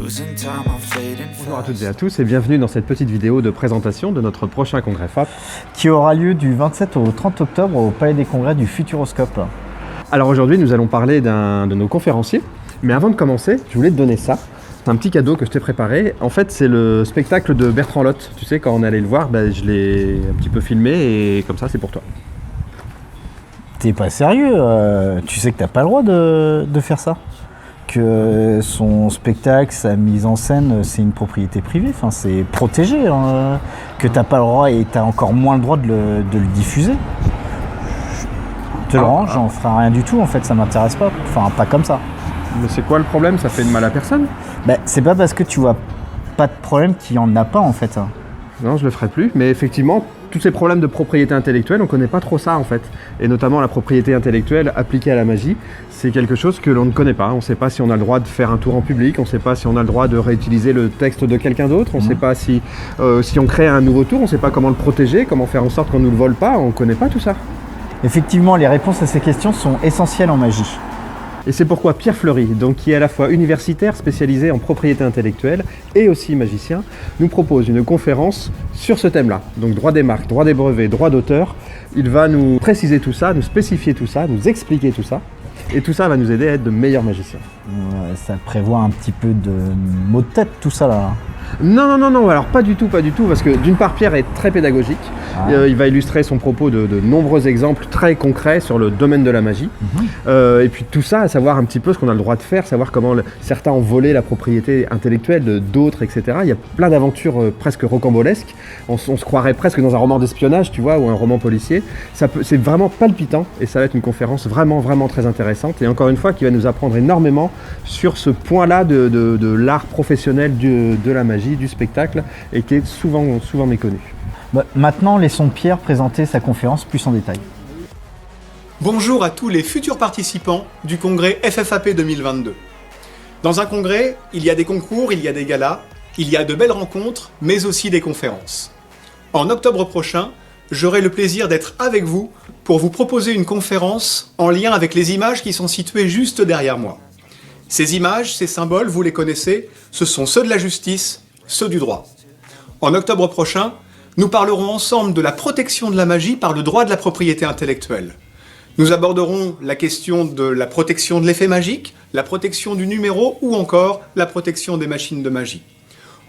Bonjour à toutes et à tous et bienvenue dans cette petite vidéo de présentation de notre prochain congrès FAP qui aura lieu du 27 au 30 octobre au Palais des Congrès du Futuroscope. Alors aujourd'hui nous allons parler d'un de nos conférenciers, mais avant de commencer je voulais te donner ça. C'est un petit cadeau que je t'ai préparé. En fait c'est le spectacle de Bertrand Lotte. Tu sais, quand on est allé le voir, je l'ai un petit peu filmé et comme ça c'est pour toi. T'es pas sérieux, tu sais que t'as pas le droit de faire ça, que son spectacle, sa mise en scène, c'est une propriété privée, enfin, c'est protégé, hein, que t'as pas le droit et t'as encore moins le droit de le diffuser. Je te le rends, j'en ferai rien du tout en fait, ça m'intéresse pas, enfin pas comme ça. Mais c'est quoi le problème? Ça fait de mal à personne? C'est pas parce que tu vois pas de problème qu'il y en a pas en fait. Non, je le ferai plus, mais effectivement, tous ces problèmes de propriété intellectuelle, on connaît pas trop ça en fait. Et notamment la propriété intellectuelle appliquée à la magie, c'est quelque chose que l'on ne connaît pas. On ne sait pas si on a le droit de faire un tour en public, on ne sait pas si on a le droit de réutiliser le texte de quelqu'un d'autre, on ne sait pas si on crée un nouveau tour, on ne sait pas comment le protéger, comment faire en sorte qu'on ne nous le vole pas, on ne connaît pas tout ça. Effectivement, les réponses à ces questions sont essentielles en magie. Et c'est pourquoi Pierre Fleury, donc qui est à la fois universitaire spécialisé en propriété intellectuelle et aussi magicien, nous propose une conférence sur ce thème-là. Donc droit des marques, droit des brevets, droit d'auteur. Il va nous préciser tout ça, nous spécifier tout ça, nous expliquer tout ça. Et tout ça va nous aider à être de meilleurs magiciens. Ça prévoit un petit peu de mots de tête tout ça là. Non, alors pas du tout, parce que d'une part Pierre est très pédagogique, il va illustrer son propos de nombreux exemples très concrets sur le domaine de la magie, et puis tout ça, à savoir un petit peu ce qu'on a le droit de faire, savoir comment certains ont volé la propriété intellectuelle d'autres, etc. Il y a plein d'aventures presque rocambolesques, on se croirait presque dans un roman d'espionnage, tu vois, ou un roman policier. C'est vraiment palpitant, et ça va être une conférence vraiment très intéressante, et encore une fois qui va nous apprendre énormément sur ce point-là de l'art professionnel de la magie, du spectacle, et qui est souvent méconnu. Maintenant, laissons Pierre présenter sa conférence plus en détail. Bonjour à tous les futurs participants du congrès FFAP 2022. Dans un congrès, il y a des concours, il y a des galas, il y a de belles rencontres, mais aussi des conférences. En octobre prochain, j'aurai le plaisir d'être avec vous pour vous proposer une conférence en lien avec les images qui sont situées juste derrière moi. Ces images, ces symboles, vous les connaissez, ce sont ceux de la justice, ceux du droit. En octobre prochain, nous parlerons ensemble de la protection de la magie par le droit de la propriété intellectuelle. Nous aborderons la question de la protection de l'effet magique, la protection du numéro ou encore la protection des machines de magie.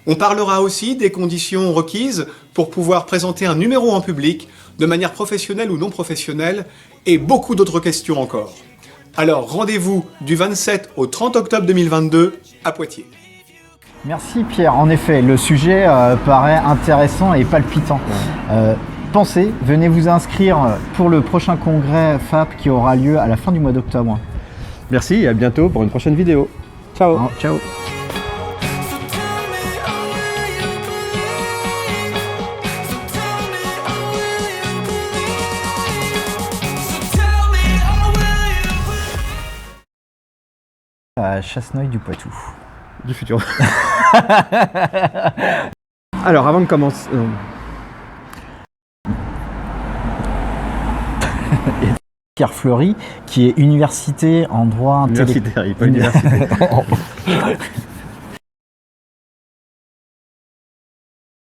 On parlera aussi des conditions requises pour pouvoir présenter un numéro en public de manière professionnelle ou non professionnelle et beaucoup d'autres questions encore. Alors rendez-vous du 27 au 30 octobre 2022 à Poitiers. Merci Pierre, en effet, le sujet paraît intéressant et palpitant. Pensez, venez vous inscrire pour le prochain congrès FAP qui aura lieu à la fin du mois d'octobre. Merci et à bientôt pour une prochaine vidéo. Ciao. Ciao. À Chasseneuil du Poitou. Du futur. Alors, avant de commencer... Pierre Fleury, qui est université en droit intellectuel. Universitaire, il n'est pas universitaire.